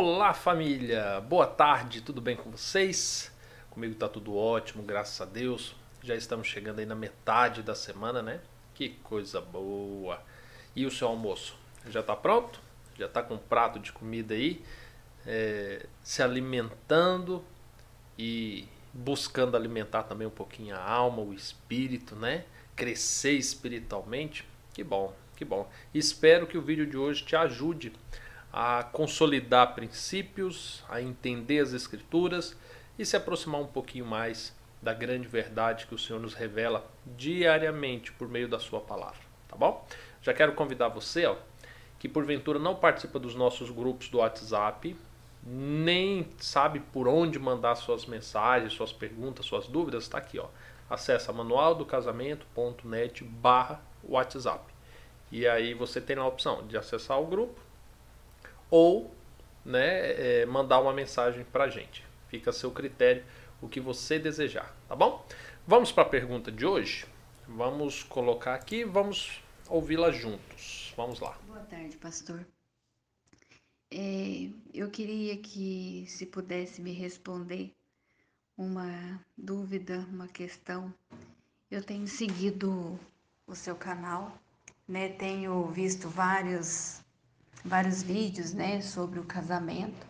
Olá, família! Boa tarde, tudo bem com vocês? Comigo tá tudo ótimo, graças a Deus. Já estamos chegando aí na metade da semana, né? Que coisa boa! E o seu almoço? Já tá pronto? Já tá com um prato de comida aí? Se alimentando e buscando alimentar também um pouquinho a alma, o espírito, né? Crescer espiritualmente. Que bom, que bom. Espero que o vídeo de hoje te ajude a consolidar princípios, a entender as escrituras e se aproximar um pouquinho mais da grande verdade que o Senhor nos revela diariamente por meio da sua palavra, tá bom? Já quero convidar você, que porventura não participa dos nossos grupos do WhatsApp, nem sabe por onde mandar suas mensagens, suas perguntas, suas dúvidas, está aqui, Acesse manualdocasamento.net/WhatsApp. E aí você tem a opção de acessar o grupo ou mandar uma mensagem pra gente. Fica a seu critério o que você desejar, tá bom? Vamos para a pergunta de hoje? Vamos colocar aqui, vamos ouvi-la juntos. Vamos lá. Boa tarde, pastor. Eu queria que, se pudesse me responder uma dúvida, uma questão. Eu tenho seguido o seu canal, né? Tenho visto vários vídeos, né, sobre o casamento.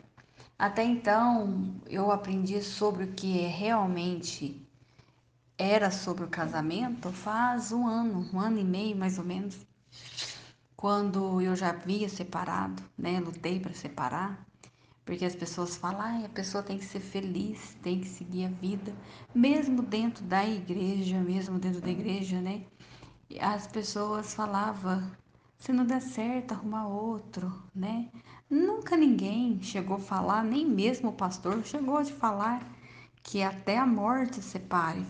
Até então, eu aprendi sobre o que realmente era sobre o casamento faz um ano e meio mais ou menos, quando eu já havia separado, né? Lutei para separar. Porque as pessoas falam, a pessoa tem que ser feliz, tem que seguir a vida, mesmo dentro da igreja, né? E as pessoas falavam, se não der certo, arruma outro, né? Nunca ninguém chegou a falar, nem mesmo o pastor chegou a falar que até a morte separe,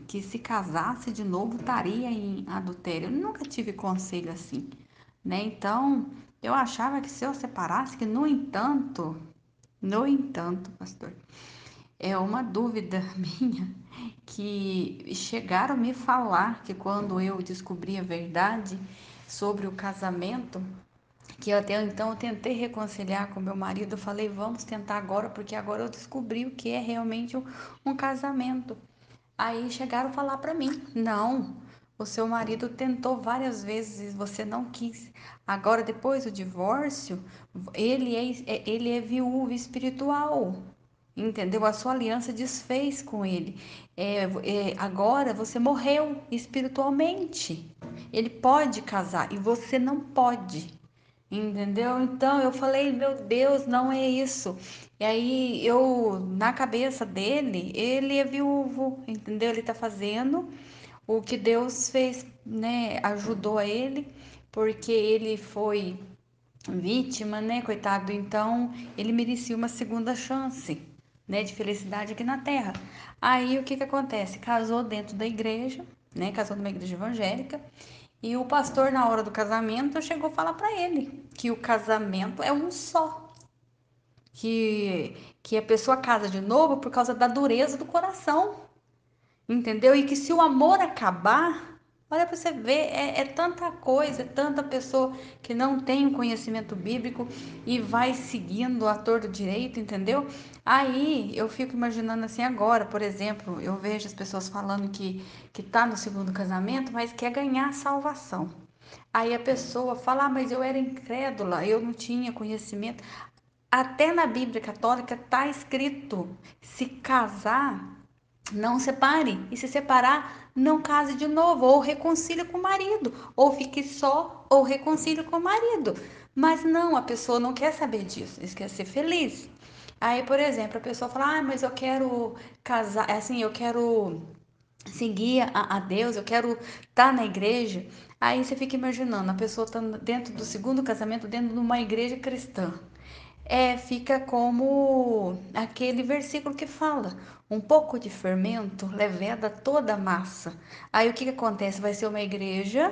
que se casasse de novo estaria em adultério. Eu nunca tive conselho assim, né? Então, eu achava que se eu separasse, que no entanto, pastor, é uma dúvida minha que chegaram a me falar que quando eu descobri a verdade sobre o casamento, que eu até então eu tentei reconciliar com meu marido, eu falei, vamos tentar agora, porque agora eu descobri o que é realmente um casamento. Aí chegaram a falar para mim, não, o seu marido tentou várias vezes e você não quis. Agora, depois do divórcio, ele é viúvo espiritual. Entendeu? A sua aliança desfez com ele. Agora você morreu espiritualmente. Ele pode casar e você não pode. Entendeu? Então eu falei, meu Deus, não é isso. E aí na cabeça dele, ele é viúvo, entendeu? Ele tá fazendo o que Deus fez, né? Ajudou a ele, porque ele foi vítima, né, coitado? Então, ele merecia uma segunda chance, né, de felicidade aqui na Terra. Aí, o que que acontece? Casou dentro da igreja, né, casou numa igreja evangélica, e o pastor, na hora do casamento, chegou a falar para ele que o casamento é um só, que a pessoa casa de novo por causa da dureza do coração, entendeu? E que se o amor acabar, olha para você ver, é tanta coisa, é tanta pessoa que não tem o conhecimento bíblico e vai seguindo a torto direito, entendeu? Aí eu fico imaginando assim agora, por exemplo, eu vejo as pessoas falando que tá no segundo casamento, mas quer ganhar a salvação. Aí a pessoa fala, mas eu era incrédula, eu não tinha conhecimento. Até na Bíblia Católica tá escrito, se casar não separe. E se separar, não case de novo. Ou reconcilie com o marido. Ou fique só, ou reconcilie com o marido. Mas não, a pessoa não quer saber disso. Eles quer ser feliz. Aí, por exemplo, a pessoa fala: mas eu quero casar, assim, eu quero seguir a Deus, eu quero estar na igreja. Aí você fica imaginando, a pessoa está dentro do segundo casamento, dentro de uma igreja cristã. Fica como aquele versículo que fala: um pouco de fermento leveda toda a massa. Aí o que que acontece? Vai ser uma igreja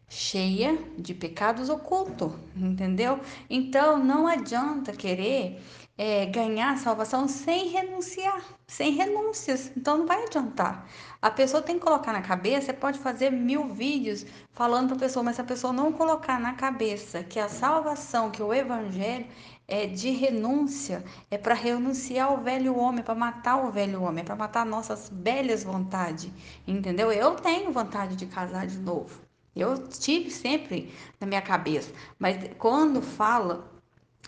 cheia de pecados ocultos, entendeu? Então não adianta querer ganhar a salvação sem renunciar, sem renúncias. Então não vai adiantar. A pessoa tem que colocar na cabeça, você pode fazer 1000 vídeos falando para a pessoa, mas se a pessoa não colocar na cabeça que a salvação, que o evangelho de renúncia, é para renunciar ao velho homem, para matar o velho homem, é para matar nossas velhas vontades, entendeu? Eu tenho vontade de casar de novo. Eu tive sempre na minha cabeça, mas quando fala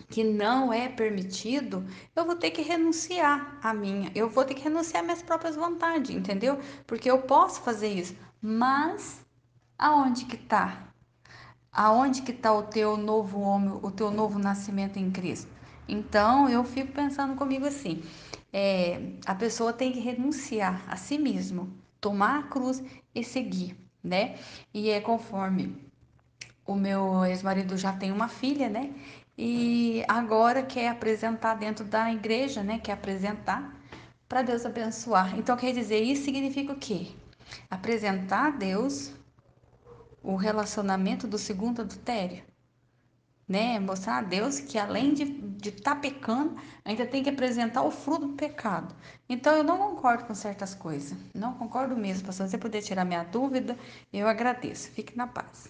que não é permitido, eu vou ter que renunciar à minha, eu vou ter que renunciar às minhas próprias vontades, entendeu? Porque eu posso fazer isso, mas aonde que tá? Aonde que está o teu novo homem, o teu novo nascimento em Cristo? Então, eu fico pensando comigo assim, a pessoa tem que renunciar a si mesmo, tomar a cruz e seguir, né? E é conforme o meu ex-marido já tem uma filha, né? E agora quer apresentar dentro da igreja, né? Quer apresentar para Deus abençoar. Então, quer dizer, isso significa o quê? Apresentar a Deus o relacionamento do segundo adultério, né? Mostrar a Deus que além de estar pecando, ainda tem que apresentar o fruto do pecado. Então eu não concordo com certas coisas. Não concordo mesmo, pastor. Se você puder tirar minha dúvida, eu agradeço. Fique na paz.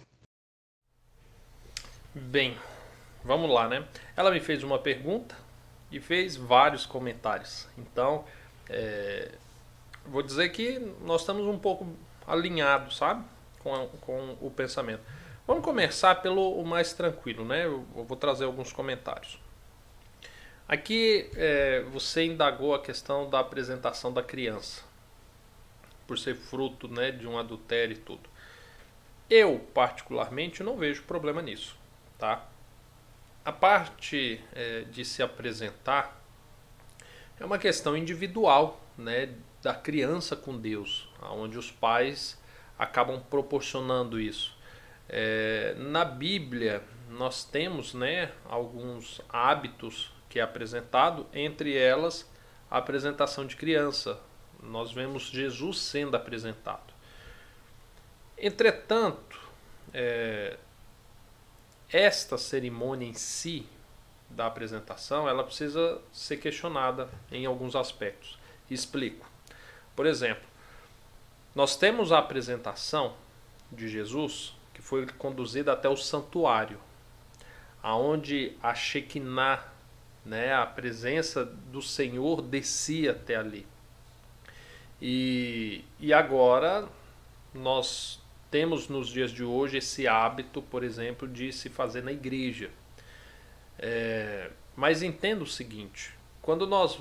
Bem, vamos lá, né? Ela me fez uma pergunta e fez vários comentários. Então, vou dizer que nós estamos um pouco alinhados, sabe? Com o pensamento. Vamos começar pelo o mais tranquilo, né? Eu vou trazer alguns comentários. Aqui você indagou a questão da apresentação da criança, por ser fruto, né, de um adultério e tudo. Eu, particularmente, não vejo problema nisso, tá? A parte de se apresentar é uma questão individual, né, da criança com Deus, onde os pais acabam proporcionando isso. Na Bíblia nós temos, né, alguns hábitos que é apresentado, entre elas a apresentação de criança. Nós vemos Jesus sendo apresentado. Entretanto, esta cerimônia em si da apresentação, ela precisa ser questionada em alguns aspectos. Explico. Por exemplo, nós temos a apresentação de Jesus, que foi conduzida até o santuário, aonde a Shekinah, né, a presença do Senhor descia até ali. E agora nós temos nos dias de hoje esse hábito, por exemplo, de se fazer na igreja. Mas entenda o seguinte, quando nós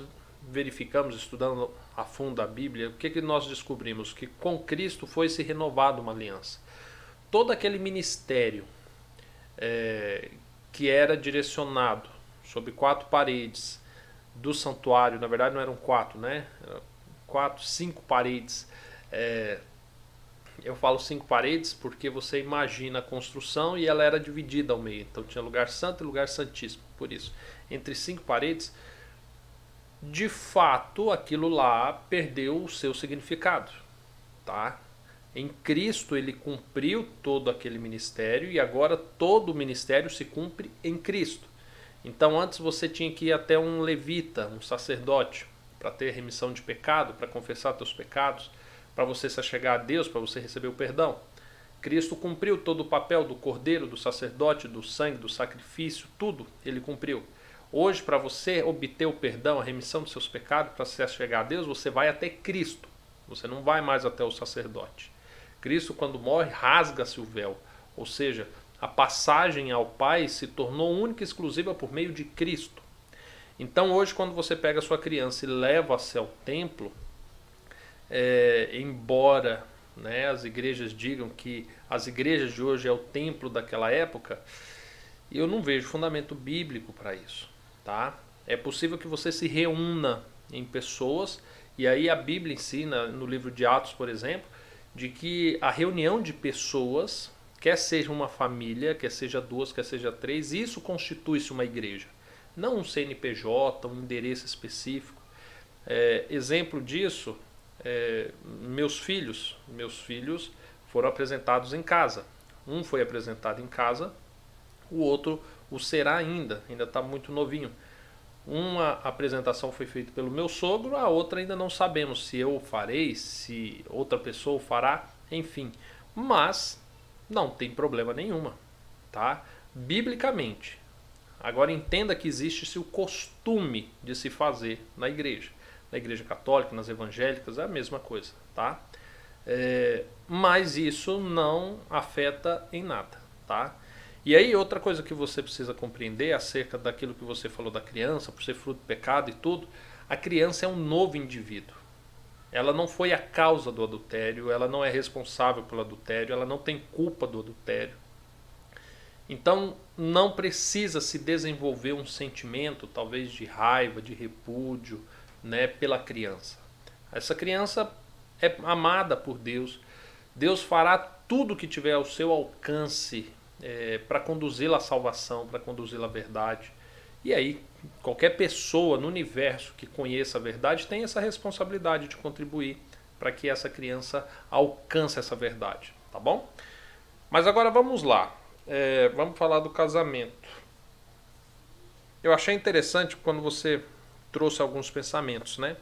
verificamos, estudando a fundo a Bíblia, o que nós descobrimos? Que com Cristo foi se renovada uma aliança. Todo aquele ministério que era direcionado sobre 4 paredes do santuário, na verdade não eram 4, né? 5 paredes. Eu falo 5 paredes porque você imagina a construção e ela era dividida ao meio. Então tinha lugar santo e lugar santíssimo. Por isso, entre 5 paredes, de fato, aquilo lá perdeu o seu significado, tá? Em Cristo ele cumpriu todo aquele ministério e agora todo o ministério se cumpre em Cristo. Então antes você tinha que ir até um levita, um sacerdote, para ter remissão de pecado, para confessar seus pecados, para você se achegar a Deus, para você receber o perdão. Cristo cumpriu todo o papel do cordeiro, do sacerdote, do sangue, do sacrifício, tudo ele cumpriu. Hoje, para você obter o perdão, a remissão dos seus pecados, para se achegar a Deus, você vai até Cristo. Você não vai mais até o sacerdote. Cristo, quando morre, rasga-se o véu. Ou seja, a passagem ao Pai se tornou única e exclusiva por meio de Cristo. Então hoje, quando você pega a sua criança e leva-se ao templo, embora, né, as igrejas digam que as igrejas de hoje é o templo daquela época, eu não vejo fundamento bíblico para isso, tá? É possível que você se reúna em pessoas, e aí a Bíblia ensina, no livro de Atos, por exemplo, de que a reunião de pessoas, quer seja uma família, quer seja 2, quer seja 3, isso constitui-se uma igreja. Não um CNPJ, um endereço específico. Exemplo disso, meus filhos foram apresentados em casa. Um foi apresentado em casa, o outro o será ainda está muito novinho. Uma apresentação foi feita pelo meu sogro, a outra ainda não sabemos se eu farei, se outra pessoa fará, enfim. Mas não tem problema nenhuma, tá? Biblicamente, Agora entenda que existe-se o costume de se fazer na igreja. Na igreja católica, nas evangélicas, é a mesma coisa, tá? Mas isso não afeta em nada, tá? E aí outra coisa que você precisa compreender acerca daquilo que você falou da criança, por ser fruto do pecado e tudo, a criança é um novo indivíduo. Ela não foi a causa do adultério, ela não é responsável pelo adultério, ela não tem culpa do adultério. Então não precisa se desenvolver um sentimento, talvez de raiva, de repúdio, né, pela criança. Essa criança é amada por Deus. Deus fará tudo o que tiver ao seu alcance para conduzi-la à salvação, para conduzi-la à verdade. E aí, qualquer pessoa no universo que conheça a verdade tem essa responsabilidade de contribuir para que essa criança alcance essa verdade, tá bom? Mas agora vamos lá, vamos falar do casamento. Eu achei interessante quando você trouxe alguns pensamentos, né?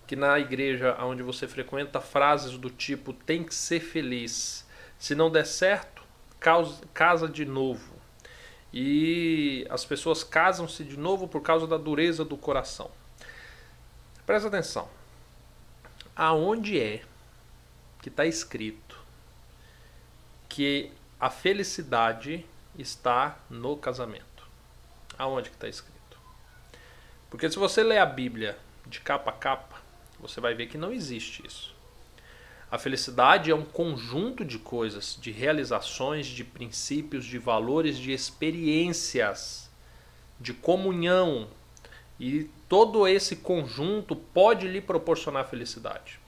Que na igreja onde você frequenta, frases do tipo tem que ser feliz, se não der certo, casa de novo. E as pessoas casam-se de novo por causa da dureza do coração. Presta atenção. Aonde é que está escrito que a felicidade está no casamento? Aonde que está escrito? Porque se você ler a Bíblia de capa a capa, você vai ver que não existe isso. A felicidade é um conjunto de coisas, de realizações, de princípios, de valores, de experiências, de comunhão. E todo esse conjunto pode lhe proporcionar felicidade.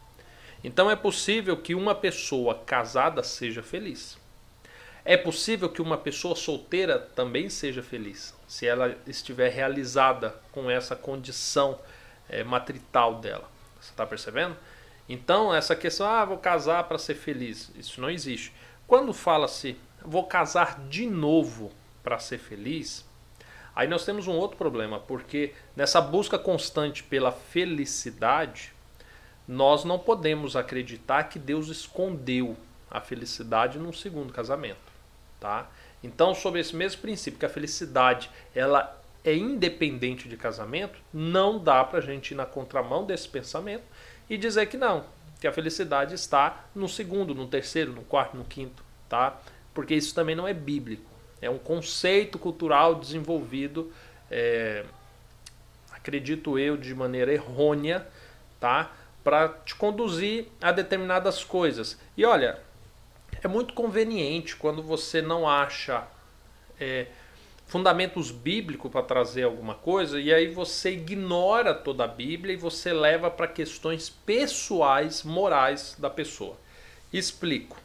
Então é possível que uma pessoa casada seja feliz. É possível que uma pessoa solteira também seja feliz, se ela estiver realizada com essa condição matrital dela. Você está percebendo? Então, essa questão, vou casar para ser feliz, isso não existe. Quando fala-se, vou casar de novo para ser feliz, aí nós temos um outro problema, porque nessa busca constante pela felicidade, nós não podemos acreditar que Deus escondeu a felicidade num segundo casamento, tá? Então, sobre esse mesmo princípio, que a felicidade ela é independente de casamento, não dá para a gente ir na contramão desse pensamento e dizer que não, que a felicidade está no segundo, no terceiro, no quarto, no quinto, tá? Porque isso também não é bíblico. É um conceito cultural desenvolvido, acredito eu, de maneira errônea, tá? Para te conduzir a determinadas coisas. E olha, é muito conveniente quando você não acha fundamentos bíblicos para trazer alguma coisa, e aí você ignora toda a Bíblia e você leva para questões pessoais, morais da pessoa. Explico.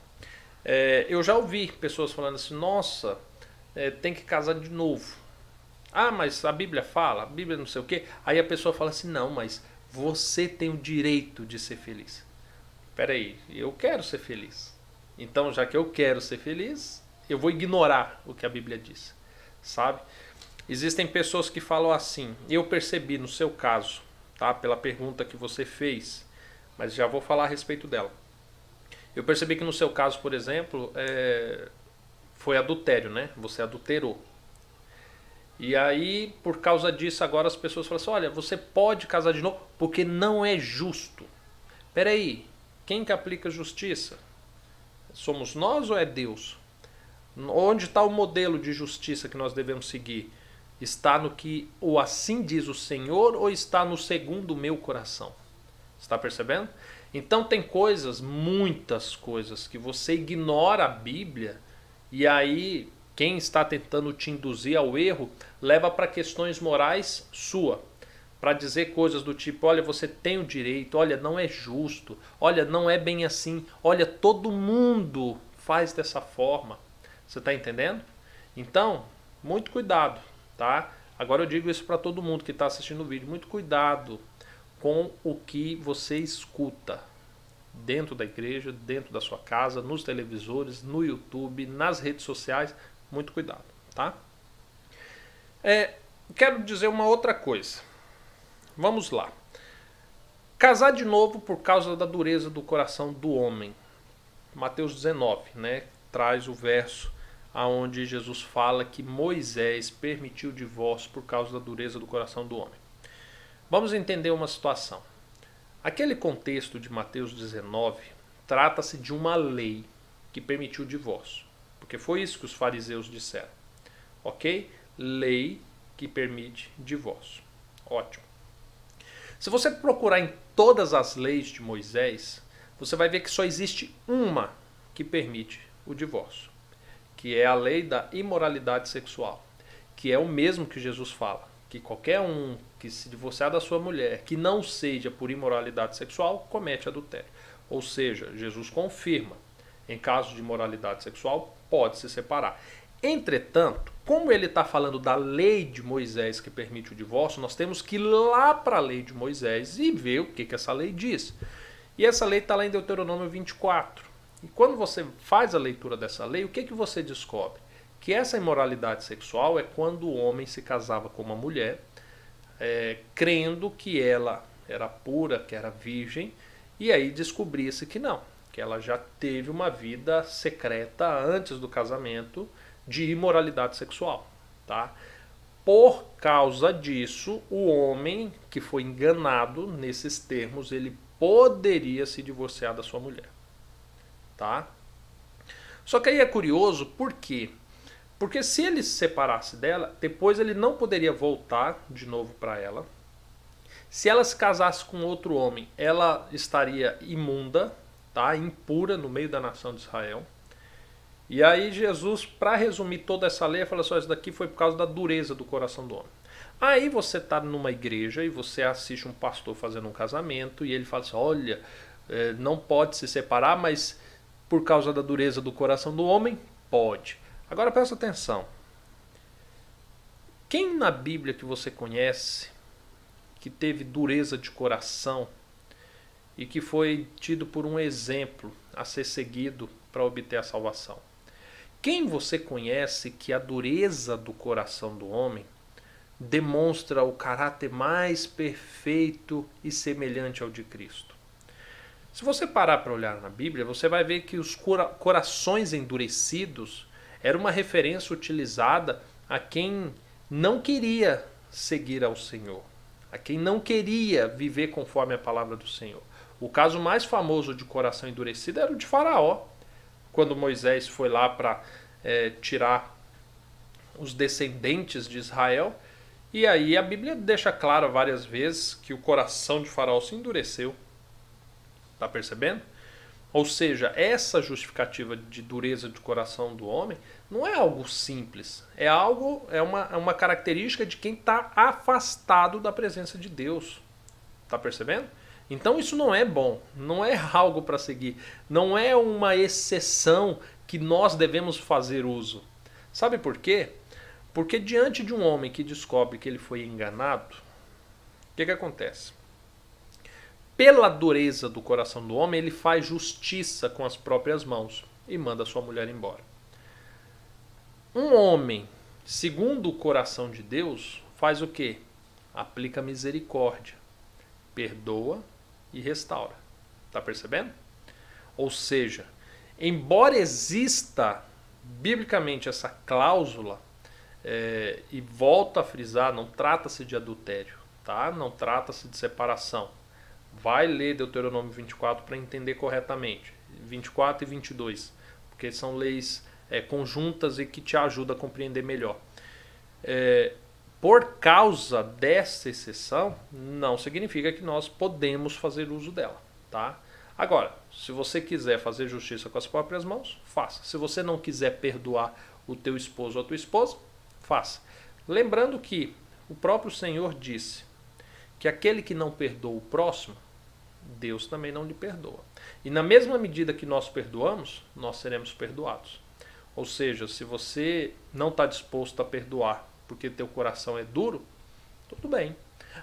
Eu já ouvi pessoas falando assim, nossa, tem que casar de novo. Ah, mas a Bíblia fala, a Bíblia não sei o quê. Aí a pessoa fala assim, não, mas você tem o direito de ser feliz. Espera aí, eu quero ser feliz. Então, já que eu quero ser feliz, eu vou ignorar o que a Bíblia diz. Sabe? Existem pessoas que falam assim, eu percebi no seu caso, tá? Pela pergunta que você fez, mas já vou falar a respeito dela. Eu percebi que no seu caso, por exemplo, foi adultério, né? Você adulterou. E aí, por causa disso, agora as pessoas falam assim, olha, você pode casar de novo porque não é justo. Peraí, quem que aplica justiça? Somos nós ou é Deus? Onde está o modelo de justiça que nós devemos seguir? Está no que o assim diz o Senhor ou está no segundo o meu coração? Está percebendo? Então tem coisas, muitas coisas, que você ignora a Bíblia e aí quem está tentando te induzir ao erro leva para questões morais sua. Para dizer coisas do tipo, olha, você tem o direito, olha, não é justo, olha, não é bem assim, olha, todo mundo faz dessa forma. Você está entendendo? Então, muito cuidado, tá? Agora eu digo isso para todo mundo que está assistindo o vídeo. Muito cuidado com o que você escuta dentro da igreja, dentro da sua casa, nos televisores, no YouTube, nas redes sociais. Muito cuidado, tá? Quero dizer uma outra coisa. Vamos lá. Casar de novo por causa da dureza do coração do homem. Mateus 19, né? Traz o verso onde Jesus fala que Moisés permitiu o divórcio por causa da dureza do coração do homem. Vamos entender uma situação. Aquele contexto de Mateus 19 trata-se de uma lei que permitiu o divórcio, porque foi isso que os fariseus disseram. Ok? Lei que permite divórcio. Ótimo. Se você procurar em todas as leis de Moisés, você vai ver que só existe uma que permite o divórcio, que é a lei da imoralidade sexual, que é o mesmo que Jesus fala, que qualquer um que se divorciar da sua mulher, que não seja por imoralidade sexual, comete adultério. Ou seja, Jesus confirma, em caso de imoralidade sexual, pode se separar. Entretanto, como ele está falando da lei de Moisés que permite o divórcio, nós temos que ir lá para a lei de Moisés e ver o que essa lei diz. E essa lei está lá em Deuteronômio 24. E quando você faz a leitura dessa lei, o que você descobre? Que essa imoralidade sexual é quando o homem se casava com uma mulher, crendo que ela era pura, que era virgem, e aí descobria-se que não, que ela já teve uma vida secreta antes do casamento de imoralidade sexual, tá? Por causa disso, o homem que foi enganado nesses termos, ele poderia se divorciar da sua mulher, tá? Só que aí é curioso, por quê? Porque se ele se separasse dela, depois ele não poderia voltar de novo para ela. Se ela se casasse com outro homem, ela estaria imunda, tá? Impura no meio da nação de Israel. E aí Jesus, para resumir toda essa lei, fala só, isso daqui foi por causa da dureza do coração do homem. Aí você está numa igreja e você assiste um pastor fazendo um casamento e ele fala assim, olha, não pode se separar, mas por causa da dureza do coração do homem, pode. Agora presta atenção. Quem na Bíblia que você conhece que teve dureza de coração e que foi tido por um exemplo a ser seguido para obter a salvação? Quem você conhece que a dureza do coração do homem demonstra o caráter mais perfeito e semelhante ao de Cristo? Se você parar para olhar na Bíblia, você vai ver que os corações endurecidos era uma referência utilizada a quem não queria seguir ao Senhor, a quem não queria viver conforme a palavra do Senhor. O caso mais famoso de coração endurecido era o de Faraó, quando Moisés foi lá para tirar os descendentes de Israel. E aí a Bíblia deixa claro várias vezes que o coração de Faraó se endureceu. Está percebendo? Ou seja, essa justificativa de dureza de coração do homem não é algo simples. É uma característica de quem está afastado da presença de Deus. Está percebendo? Então isso não é bom, não é algo para seguir, não é uma exceção que nós devemos fazer uso. Sabe por quê? Porque diante de um homem que descobre que ele foi enganado, o que acontece? Pela dureza do coração do homem, ele faz justiça com as próprias mãos e manda sua mulher embora. Um homem, segundo o coração de Deus, faz o quê? Aplica misericórdia, perdoa e restaura. Está percebendo? Ou seja, embora exista biblicamente essa cláusula, e volto a frisar, não trata-se de adultério, tá? Não trata-se de separação. Vai ler Deuteronômio 24 para entender corretamente. 24 e 22, porque são leis conjuntas e que te ajudam a compreender melhor. Por causa dessa exceção, não significa que nós podemos fazer uso dela, tá? Agora, se você quiser fazer justiça com as próprias mãos, faça. Se você não quiser perdoar o teu esposo ou a tua esposa, faça. Lembrando que o próprio Senhor disse que aquele que não perdoa o próximo, Deus também não lhe perdoa. E na mesma medida que nós perdoamos, nós seremos perdoados. Ou seja, se você não está disposto a perdoar porque teu coração é duro, tudo bem.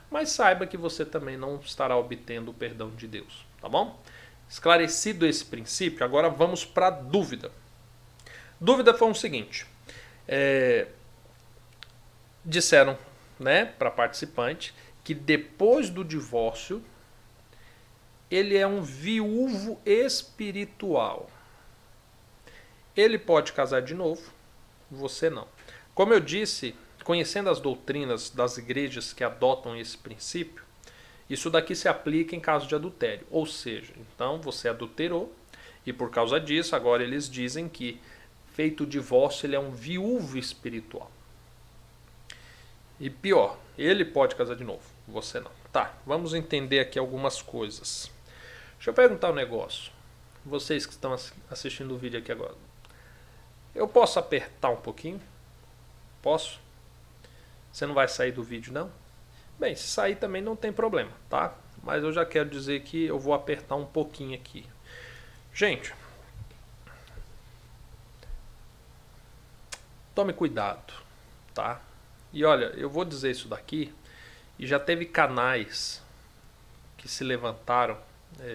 Mas saiba que você também não estará obtendo o perdão de Deus, tá bom? Esclarecido esse princípio, agora vamos para a dúvida. Dúvida foi o seguinte. Disseram, né, para participante que depois do divórcio ele é um viúvo espiritual. Ele pode casar de novo você não. Como eu disse, conhecendo as doutrinas das igrejas que adotam esse princípio, isso daqui se aplica em caso de adultério. Ou seja, então você adulterou e por causa disso agora eles dizem que feito o divórcio ele é um viúvo espiritual. E pior, ele pode casar de novo, você não. Tá, vamos entender aqui algumas coisas. Deixa eu perguntar um negócio. Vocês que estão assistindo o vídeo aqui agora. Eu posso apertar um pouquinho? Posso? Você não vai sair do vídeo não? Bem, se sair também não tem problema, tá? Mas eu já quero dizer que eu vou apertar um pouquinho aqui. Gente, tome cuidado, tá? E olha, eu vou dizer isso daqui, e já teve canais que se levantaram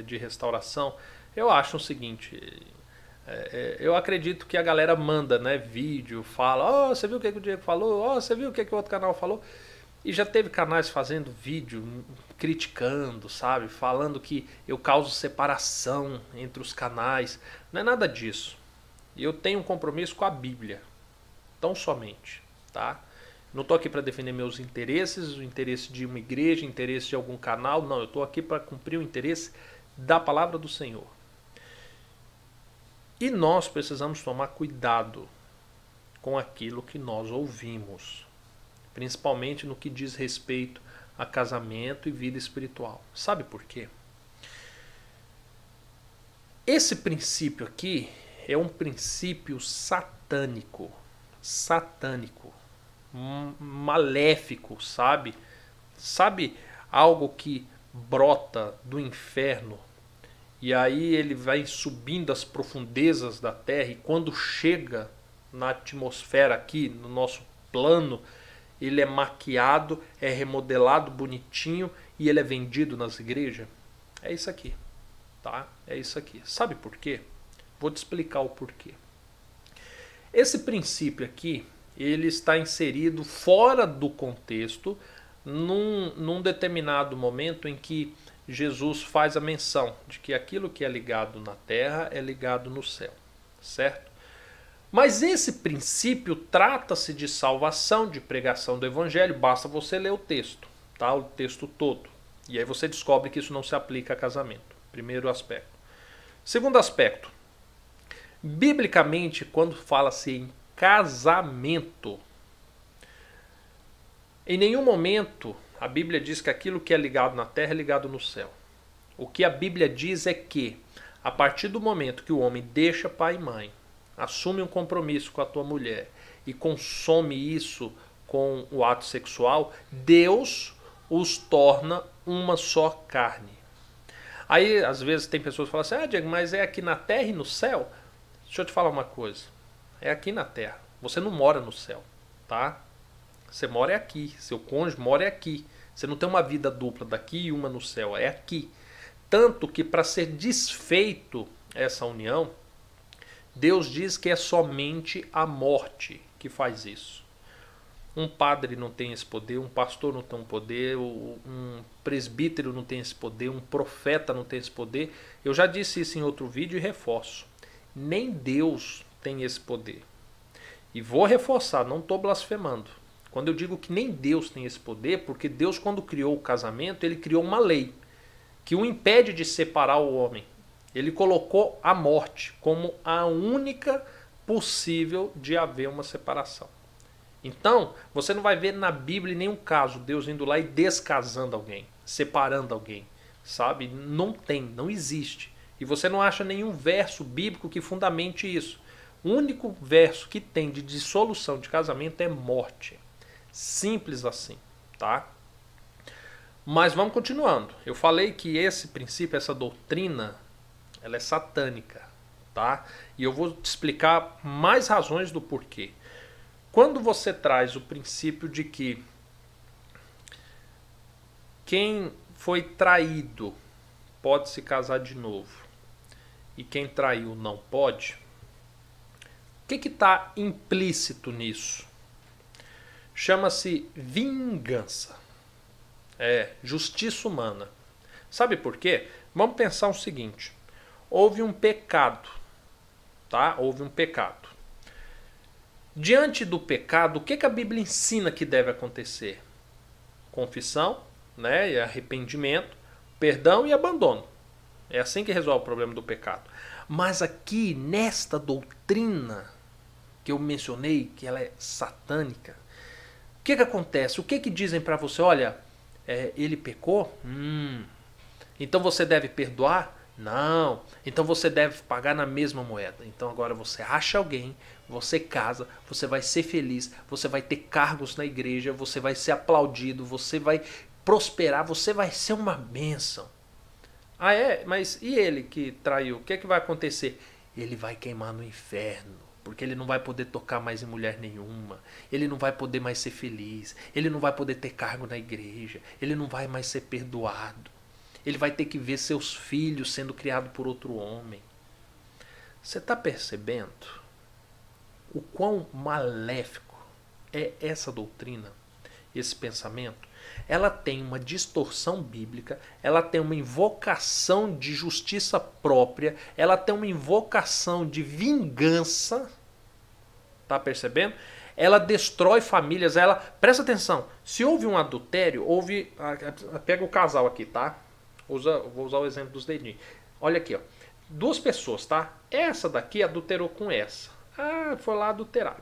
de restauração. Eu acho o seguinte, eu acredito que a galera manda, né, vídeo, fala, você viu o que o Diego falou? Você viu o que o outro canal falou? E já teve canais fazendo vídeo criticando, sabe? Falando que eu causo separação entre os canais. Não é nada disso. E eu tenho um compromisso com a Bíblia. Tão somente, tá? Não estou aqui para defender meus interesses, o interesse de uma igreja, o interesse de algum canal. Não, eu estou aqui para cumprir o interesse da palavra do Senhor. E nós precisamos tomar cuidado com aquilo que nós ouvimos. Principalmente no que diz respeito a casamento e vida espiritual. Sabe por quê? Esse princípio aqui é um princípio satânico. Satânico. Maléfico, sabe? Sabe algo que brota do inferno e aí ele vai subindo as profundezas da terra e quando chega na atmosfera aqui, no nosso plano, ele é maquiado, é remodelado bonitinho e ele é vendido nas igrejas? É isso aqui, tá? É isso aqui. Sabe por quê? Vou te explicar o porquê. Esse princípio aqui, ele está inserido fora do contexto num determinado momento em que Jesus faz a menção de que aquilo que é ligado na terra é ligado no céu, certo? Mas esse princípio trata-se de salvação, de pregação do evangelho, basta você ler o texto, tá? O texto todo. E aí você descobre que isso não se aplica a casamento. Primeiro aspecto. Segundo aspecto, biblicamente, quando fala-se em casamento, em nenhum momento a Bíblia diz que aquilo que é ligado na terra é ligado no céu. O que a Bíblia diz é que, a partir do momento que o homem deixa pai e mãe, assume um compromisso com a tua mulher e consome isso com o ato sexual, Deus os torna uma só carne. Aí, às vezes, tem pessoas que falam assim, Diego, mas é aqui na terra e no céu? Deixa eu te falar uma coisa. É aqui na terra. Você não mora no céu, tá? Você mora aqui. Seu cônjuge mora aqui. Você não tem uma vida dupla daqui e uma no céu. É aqui. Tanto que para ser desfeito essa união, Deus diz que é somente a morte que faz isso. Um padre não tem esse poder, um pastor não tem um poder, um presbítero não tem esse poder, um profeta não tem esse poder. Eu já disse isso em outro vídeo e reforço. Nem Deus tem esse poder. E vou reforçar, não estou blasfemando. Quando eu digo que nem Deus tem esse poder, porque Deus, quando criou o casamento, ele criou uma lei que o impede de separar o homem. Ele colocou a morte como a única possível de haver uma separação. Então, você não vai ver na Bíblia nenhum caso Deus indo lá e descasando alguém, separando alguém, sabe? Não tem, não existe. E você não acha nenhum verso bíblico que fundamente isso. O único verso que tem de dissolução de casamento é morte. Simples assim, tá? Mas vamos continuando. Eu falei que esse princípio, essa doutrina, ela é satânica, tá? E eu vou te explicar mais razões do porquê. Quando você traz o princípio de que quem foi traído pode se casar de novo e quem traiu não pode, o que está implícito nisso? Chama-se vingança. É, justiça humana. Sabe por quê? Vamos pensar o seguinte. Houve um pecado, tá? Houve um pecado. Diante do pecado, o que a Bíblia ensina que deve acontecer? Confissão, né, e arrependimento, perdão e abandono. É assim que resolve o problema do pecado. Mas aqui, nesta doutrina que eu mencionei, que ela é satânica, o que acontece? O que dizem para você? Olha, ele pecou? Então você deve perdoar? Não. Então você deve pagar na mesma moeda. Então agora você acha alguém, você casa, você vai ser feliz, você vai ter cargos na igreja, você vai ser aplaudido, você vai prosperar, você vai ser uma bênção. Ah, é? Mas e ele que traiu? O que vai acontecer? Ele vai queimar no inferno, porque ele não vai poder tocar mais em mulher nenhuma, ele não vai poder mais ser feliz, ele não vai poder ter cargo na igreja, ele não vai mais ser perdoado, ele vai ter que ver seus filhos sendo criados por outro homem. Você está percebendo o quão maléfico é essa doutrina, esse pensamento? Ela tem uma distorção bíblica, ela tem uma invocação de justiça própria, ela tem uma invocação de vingança, tá percebendo? Ela destrói famílias, ela... Presta atenção, se houve um adultério, houve... Pega o casal aqui, tá? Vou usar o exemplo dos dedinhos. Olha aqui, ó. Duas pessoas, tá? Essa daqui adulterou com essa. Ah, foi lá adulterar.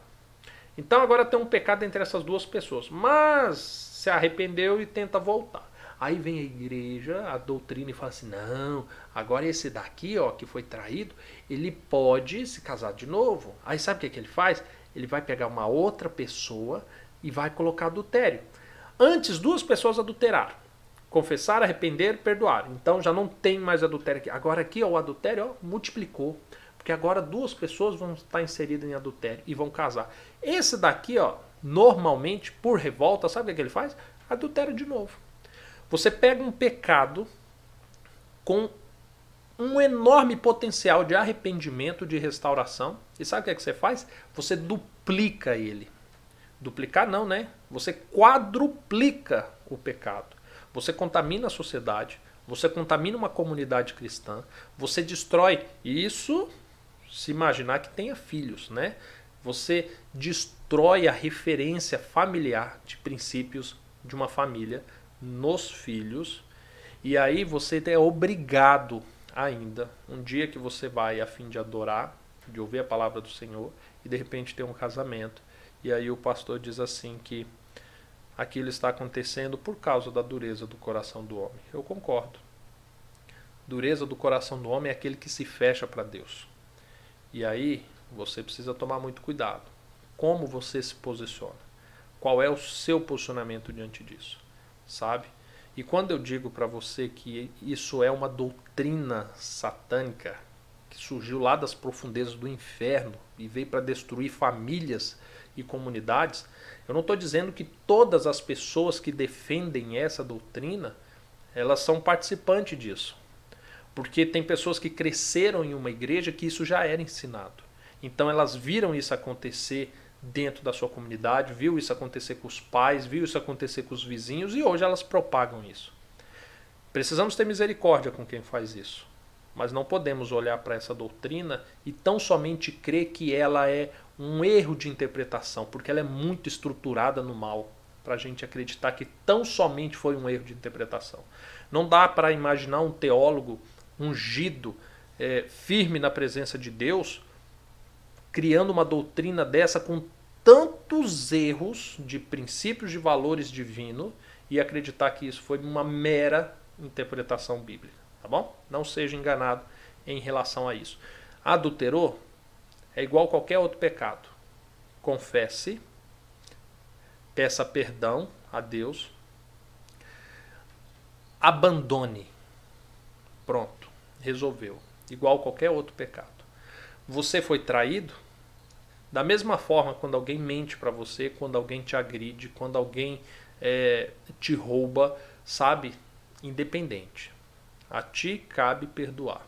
Então agora tem um pecado entre essas duas pessoas, mas se arrependeu e tenta voltar. Aí vem a igreja, a doutrina e fala assim, não, agora esse daqui, ó, que foi traído, ele pode se casar de novo. Aí sabe o que ele faz? Ele vai pegar uma outra pessoa e vai colocar adultério. Antes duas pessoas adulteraram, confessaram, arrependeram, perdoaram. Então já não tem mais adultério aqui. Agora aqui, ó, o adultério, ó, multiplicou. Porque agora duas pessoas vão estar inseridas em adultério e vão casar. Esse daqui, ó, normalmente, por revolta, sabe o que ele faz? Adultério de novo. Você pega um pecado com um enorme potencial de arrependimento, de restauração. E sabe o que você faz? Você duplica ele. Duplicar não, né? Você quadruplica o pecado. Você contamina a sociedade. Você contamina uma comunidade cristã. Você destrói isso... Se imaginar que tenha filhos, né? Você destrói a referência familiar de princípios de uma família nos filhos. E aí você é obrigado ainda, um dia que você vai a fim de adorar, de ouvir a palavra do Senhor, e de repente tem um casamento. E aí o pastor diz assim que aquilo está acontecendo por causa da dureza do coração do homem. Eu concordo. Dureza do coração do homem é aquele que se fecha para Deus. E aí você precisa tomar muito cuidado. Como você se posiciona? Qual é o seu posicionamento diante disso? Sabe? E quando eu digo para você que isso é uma doutrina satânica, que surgiu lá das profundezas do inferno e veio para destruir famílias e comunidades, eu não estou dizendo que todas as pessoas que defendem essa doutrina, elas são participantes disso. Porque tem pessoas que cresceram em uma igreja que isso já era ensinado. Então elas viram isso acontecer dentro da sua comunidade, viu isso acontecer com os pais, viu isso acontecer com os vizinhos e hoje elas propagam isso. Precisamos ter misericórdia com quem faz isso. Mas não podemos olhar para essa doutrina e tão somente crer que ela é um erro de interpretação, porque ela é muito estruturada no mal, para a gente acreditar que tão somente foi um erro de interpretação. Não dá para imaginar um teólogo ungido, firme na presença de Deus, criando uma doutrina dessa com tantos erros de princípios de valores divinos e acreditar que isso foi uma mera interpretação bíblica, tá bom? Não seja enganado em relação a isso. Adulterou é igual qualquer outro pecado. Confesse, peça perdão a Deus, abandone. Pronto, resolveu. Igual qualquer outro pecado. Você foi traído? Da mesma forma, quando alguém mente para você, quando alguém te agride, quando alguém te rouba, sabe? Independente. A ti cabe perdoar.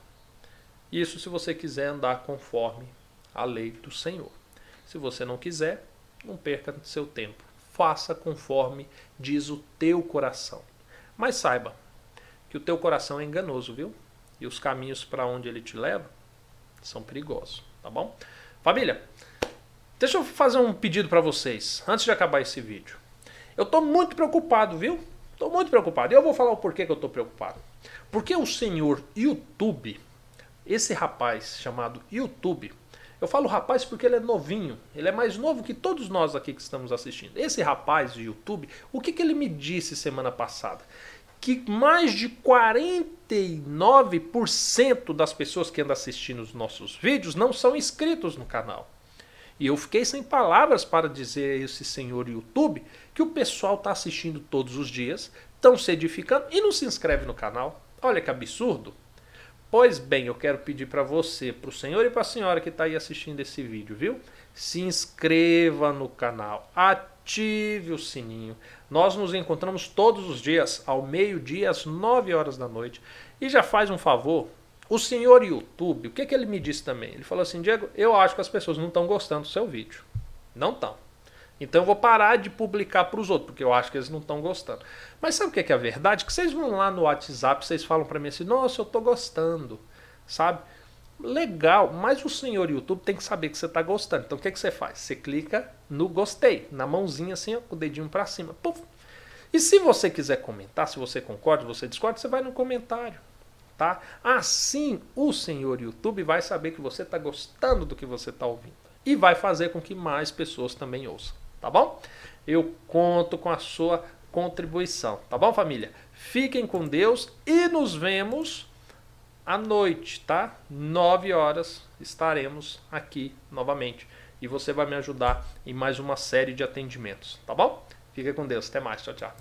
Isso se você quiser andar conforme a lei do Senhor. Se você não quiser, não perca seu tempo. Faça conforme diz o teu coração. Mas saiba que o teu coração é enganoso, viu? E os caminhos para onde ele te leva são perigosos, tá bom? Família, Deixa eu fazer um pedido para vocês, antes de acabar esse vídeo. Eu estou muito preocupado, viu? Estou muito preocupado. E eu vou falar o porquê que eu estou preocupado. Porque o senhor YouTube, esse rapaz chamado YouTube, eu falo rapaz porque ele é novinho, ele é mais novo que todos nós aqui que estamos assistindo. Esse rapaz do YouTube, o que ele me disse semana passada? Que mais de 49% das pessoas que andam assistindo os nossos vídeos não são inscritos no canal. E eu fiquei sem palavras para dizer a esse senhor YouTube que o pessoal está assistindo todos os dias, estão se edificando e não se inscreve no canal. Olha que absurdo. Pois bem, eu quero pedir para você, para o senhor e para a senhora que está aí assistindo esse vídeo, viu? Se inscreva no canal, ative o sininho. Nós nos encontramos todos os dias, ao meio-dia, às 9 horas da noite. E já faz um favor, o senhor YouTube, o que ele me disse também? Ele falou assim, Diego, eu acho que as pessoas não estão gostando do seu vídeo. Não estão. Então eu vou parar de publicar para os outros, porque eu acho que eles não estão gostando. Mas sabe o que é a verdade? Que vocês vão lá no WhatsApp, vocês falam para mim assim, nossa, eu estou gostando, sabe? Legal, mas o senhor YouTube tem que saber que você está gostando. Então o que você faz? Você clica no gostei, na mãozinha assim, ó, com o dedinho para cima. Puf. E se você quiser comentar, se você concorda, se você discorda, você vai no comentário. Tá? Assim o senhor YouTube vai saber que você está gostando do que você está ouvindo. E vai fazer com que mais pessoas também ouçam. Tá bom? Eu conto com a sua contribuição. Tá bom, família? Fiquem com Deus e nos vemos à noite, tá? 9 horas estaremos aqui novamente. E você vai me ajudar em mais uma série de atendimentos. Tá bom? Fica com Deus. Até mais. Tchau, tchau.